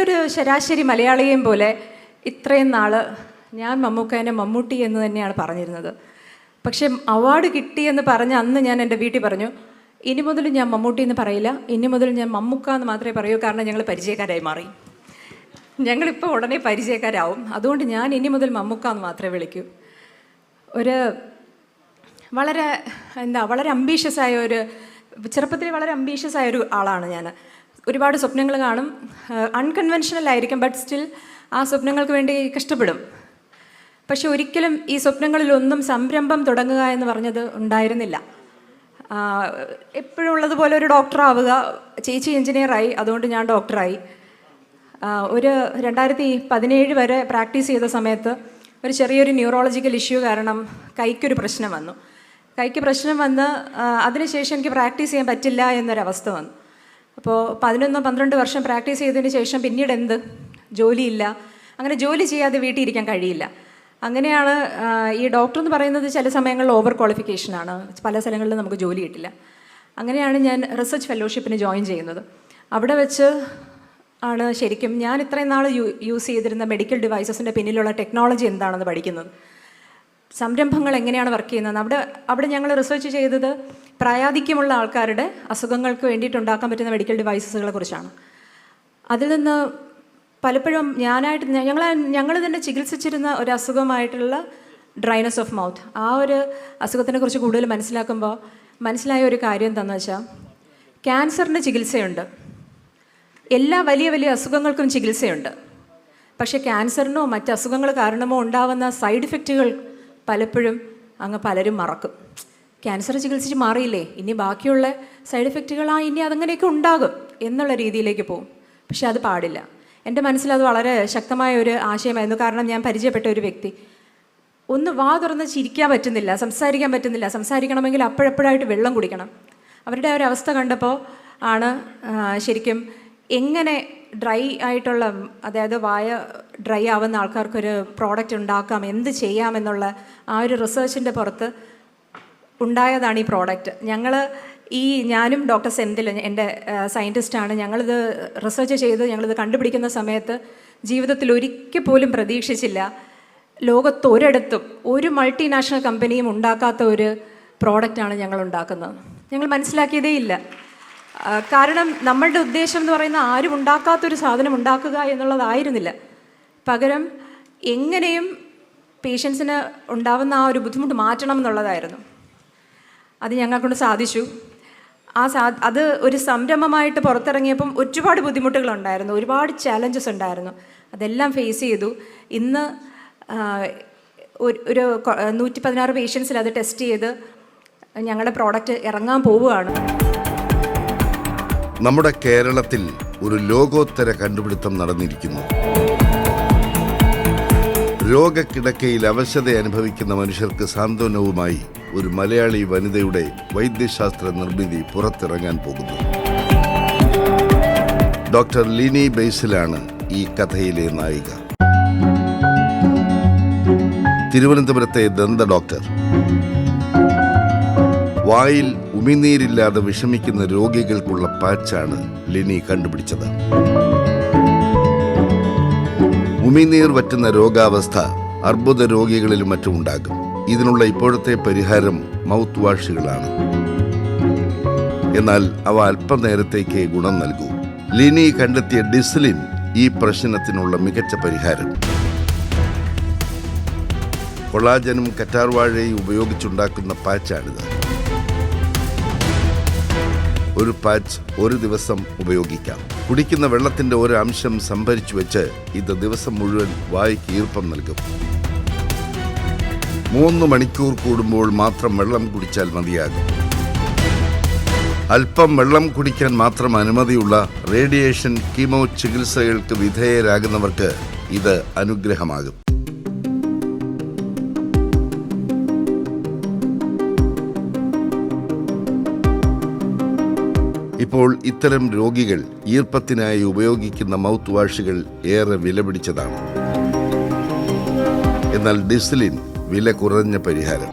ഒരു ശരാശരി മലയാളിയെയും പോലെ ഇത്രയും നാൾ ഞാൻ മമ്മൂക്കേനെ മമ്മൂട്ടി എന്ന് തന്നെയാണ് പറഞ്ഞിരുന്നത്. പക്ഷേ അവാർഡ് കിട്ടിയെന്ന് പറഞ്ഞ് അന്ന് ഞാൻ എൻ്റെ വീട്ടിൽ പറഞ്ഞു, ഇനി മുതൽ ഞാൻ മമ്മൂട്ടി എന്ന് പറയില്ല, ഇനി മുതൽ ഞാൻ മമ്മൂക്ക എന്ന് മാത്രമേ പറയൂ, കാരണം ഞങ്ങൾ പരിചയക്കാരായി മാറി. ഞങ്ങളിപ്പോൾ ഉടനെ പരിചയക്കാരാവും, അതുകൊണ്ട് ഞാൻ ഇനി മുതൽ മമ്മൂക്ക എന്ന് മാത്രമേ വിളിക്കൂ. വളരെ അംബീഷ്യസായ ചെറുപ്പത്തിൽ വളരെ അംബീഷ്യസായ ഒരു ആളാണ് ഞാൻ. ഒരുപാട് സ്വപ്നങ്ങൾ കാണും, അൺകൺവെൻഷണൽ ആയിരിക്കും, ബട്ട് സ്റ്റിൽ ആ സ്വപ്നങ്ങൾക്ക് വേണ്ടി കഷ്ടപ്പെടും. പക്ഷെ ഒരിക്കലും ഈ സ്വപ്നങ്ങളിലൊന്നും സംരംഭം തുടങ്ങുക എന്ന് പറഞ്ഞത് ഉണ്ടായിരുന്നില്ല. എപ്പോഴും ഉള്ളതുപോലെ ഒരു ഡോക്ടറാവുക, ചേച്ചി എഞ്ചിനീയറായി, അതുകൊണ്ട് ഞാൻ ഡോക്ടറായി. 2017 വരെ പ്രാക്ടീസ് ചെയ്ത സമയത്ത് ഒരു ചെറിയൊരു ന്യൂറോളജിക്കൽ ഇഷ്യൂ കാരണം കൈക്കൊരു പ്രശ്നം വന്നു. കൈക്ക് പ്രശ്നം വന്ന് അതിനുശേഷം എനിക്ക് പ്രാക്ടീസ് ചെയ്യാൻ പറ്റില്ല എന്നൊരവസ്ഥ വന്നു. അപ്പോൾ 11-12 വർഷം പ്രാക്ടീസ് ചെയ്തതിന് ശേഷം പിന്നീട് ജോലിയില്ല. അങ്ങനെ ജോലി ചെയ്യാതെ വീട്ടിൽ ഇരിക്കാൻ കഴിയില്ല. അങ്ങനെയാണ് ഈ ഡോക്ടർ എന്ന് പറയുന്നത് ചില സമയങ്ങളിൽ ഓവർ ക്വാളിഫിക്കേഷനാണ്, പല സ്ഥലങ്ങളിലും നമുക്ക് ജോലി കിട്ടില്ല. അങ്ങനെയാണ് ഞാൻ റിസർച്ച് ഫെലോഷിപ്പിന് ജോയിൻ ചെയ്യുന്നത്. അവിടെ വെച്ച് ആണ് ശരിക്കും ഞാൻ ഇത്രയും നാൾ യൂസ് ചെയ്തിരുന്ന മെഡിക്കൽ ഡിവൈസസിൻ്റെ പിന്നിലുള്ള ടെക്നോളജി എന്താണെന്ന് പഠിക്കുന്നത്, സംരംഭങ്ങൾ എങ്ങനെയാണ് വർക്ക് ചെയ്യുന്നത്. അവിടെ ഞങ്ങൾ റിസർച്ച് ചെയ്തത് പ്രായാധിക്യമുള്ള ആൾക്കാരുടെ അസുഖങ്ങൾക്ക് വേണ്ടിയിട്ട് ഉണ്ടാക്കാൻ പറ്റുന്ന മെഡിക്കൽ ഡിവൈസസുകളെ കുറിച്ചാണ്. അതിൽ നിന്ന് പലപ്പോഴും ഞങ്ങൾ തന്നെ ചികിത്സിച്ചിരുന്ന ഒരു അസുഖമായിട്ടുള്ള ഡ്രൈനസ് ഓഫ് മൗത്ത്, ആ ഒരു അസുഖത്തിനെ കുറിച്ച് കൂടുതൽ മനസ്സിലാക്കുമ്പോൾ മനസ്സിലായ ഒരു കാര്യം എന്താണെന്ന് വെച്ചാൽ, ക്യാൻസറിന് ചികിത്സയുണ്ട്, എല്ലാ വലിയ വലിയ അസുഖങ്ങൾക്കും ചികിത്സയുണ്ട്. പക്ഷേ ക്യാൻസറിനോ മറ്റ് അസുഖങ്ങൾ കാരണമോ ഉണ്ടാവുന്ന സൈഡ് ഇഫക്റ്റുകൾ പലപ്പോഴും പലരും മറക്കും. ക്യാൻസർ ചികിത്സിച്ച് മാറിയില്ലേ, ഇനി ബാക്കിയുള്ള സൈഡ് ഇഫക്റ്റുകൾ ഇനി അതങ്ങനെയൊക്കെ ഉണ്ടാകും എന്നുള്ള രീതിയിലേക്ക് പോകും. പക്ഷെ അത് പാടില്ല. എൻ്റെ മനസ്സിലത് വളരെ ശക്തമായ ഒരു ആശയമായിരുന്നു. കാരണം ഞാൻ പരിചയപ്പെട്ട ഒരു വ്യക്തി ഒന്ന് വാ തുറന്ന് ചിരിക്കാൻ പറ്റുന്നില്ല, സംസാരിക്കാൻ പറ്റുന്നില്ല, സംസാരിക്കണമെങ്കിൽ അപ്പോഴപ്പോഴായിട്ട് വെള്ളം കുടിക്കണം. അവരുടെ ഒരു അവസ്ഥ കണ്ടപ്പോൾ ആണ് ശരിക്കും എങ്ങനെ ഡ്രൈ ആയിട്ടുള്ള, അതായത് വായ ഡ്രൈ ആവുന്ന ആൾക്കാർക്കൊരു പ്രോഡക്റ്റ് ഉണ്ടാക്കാം, എന്ത് ചെയ്യാമെന്നുള്ള ആ ഒരു റിസർച്ചിൻ്റെ പുറത്ത് ഉണ്ടായതാണ് ഈ പ്രോഡക്റ്റ്. ഞാനും ഡോക്ടർ സെന്തിൽ, എൻ്റെ സയൻറ്റിസ്റ്റാണ്, ഞങ്ങളിത് റിസർച്ച് ചെയ്ത് ഞങ്ങളിത് കണ്ടുപിടിക്കുന്ന സമയത്ത് ജീവിതത്തിൽ ഒരിക്കൽ പോലും പ്രതീക്ഷിച്ചില്ല, ലോകത്തൊരിടത്തും ഒരു മൾട്ടിനാഷണൽ കമ്പനിയും ഉണ്ടാക്കാത്ത ഒരു പ്രോഡക്റ്റാണ് ഞങ്ങൾ ഉണ്ടാക്കുന്നത്. ഞങ്ങൾ മനസ്സിലാക്കിയതേ ഇല്ല. കാരണം നമ്മളുടെ ഉദ്ദേശം എന്ന് പറയുന്ന ആരും ഉണ്ടാക്കാത്തൊരു സാധനം ഉണ്ടാക്കുക എന്നുള്ളതായിരുന്നില്ല. പകരം എങ്ങനെയും പേഷ്യൻസിന് ഉണ്ടാവുന്ന ആ ഒരു ബുദ്ധിമുട്ട് മാറ്റണം എന്നുള്ളതായിരുന്നു. അത് ഞങ്ങൾക്കൊണ്ട് സാധിച്ചു. അത് ഒരു സംരംഭമായിട്ട് പുറത്തിറങ്ങിയപ്പം ഒരുപാട് ബുദ്ധിമുട്ടുകളുണ്ടായിരുന്നു, ഒരുപാട് ചാലഞ്ചസ് ഉണ്ടായിരുന്നു. അതെല്ലാം ഫേസ് ചെയ്തു. ഇന്ന് ഒരു 116 പേഷ്യൻസിൽ അത് ടെസ്റ്റ് ചെയ്ത് ഞങ്ങളുടെ പ്രോഡക്റ്റ് ഇറങ്ങാൻ പോവുകയാണ്. നമ്മുടെ കേരളത്തിൽ ഒരു ലോകോത്തര കണ്ടുപിടുത്തം നടന്നിരിക്കുന്നു. രോഗക്കിടക്കയിൽ അവശത അനുഭവിക്കുന്ന മനുഷ്യർക്ക് സാന്ത്വനവുമായി ഒരു മലയാളി വനിതയുടെ വൈദ്യശാസ്ത്ര നിർമ്മിതി പുറത്തിറങ്ങാൻ പോകുന്നു. ഡോക്ടർ ലിനി ബേസിലാണ് ഈ കഥയിലെ നായിക. തിരുവനന്തപുരത്തെ ദന്ത ഡോക്ടർ. വായിൽ ഉമിനീരില്ലാതെ വിഷമിക്കുന്ന രോഗികൾക്കുള്ള പാച്ചാണ് ലിനി കണ്ടുപിടിച്ചത്. ഉമിനീർ വറ്റുന്ന രോഗാവസ്ഥ അർബുദ രോഗികളിലും മറ്റും ഉണ്ടാകും. ഇതിനുള്ള ഇപ്പോഴത്തെ പരിഹാരം മൗത്ത് വാഷുകളാണ്. എന്നാൽ അവ അല്പനേരത്തേക്ക് ഗുണം നൽകൂ. ലിനി കണ്ടെത്തിയ ഡിസ്ലിൻ ഈ പ്രശ്നത്തിനുള്ള മികച്ച പരിഹാരം. കൊളാജനും കറ്റാർവാഴയും ഉപയോഗിച്ചുണ്ടാക്കുന്ന പാച്ചാണിത്. ഒരു പാച്ച് ഒരു ദിവസം ഉപയോഗിക്കാം. കുടിക്കുന്ന വെള്ളത്തിന്റെ ഒരു അംശം സംഭരിച്ചു വെച്ച് ഇത് ദിവസം മുഴുവൻ വായ്ക്ക് ഈർപ്പം നൽകും. 3 മണിക്കൂർ കൂടുമ്പോൾ മാത്രം വെള്ളം കുടിച്ചാൽ മതിയാകും. അല്പം വെള്ളം കുടിക്കാൻ മാത്രം അനുമതിയുള്ള റേഡിയേഷൻ കീമോ ചികിത്സകൾക്ക് വിധേയരാകുന്നവർക്ക് ഇത് അനുഗ്രഹമാകും. ഇപ്പോൾ ഇത്തരം രോഗികൾ ഈർപ്പത്തിനായി ഉപയോഗിക്കുന്ന മൗത്ത് വാഷുകൾ ഏറെ വിലപിടിച്ചതാണ്. എന്നാൽ ഡിസ്ലിൻ വില കുറഞ്ഞ പരിഹാരം.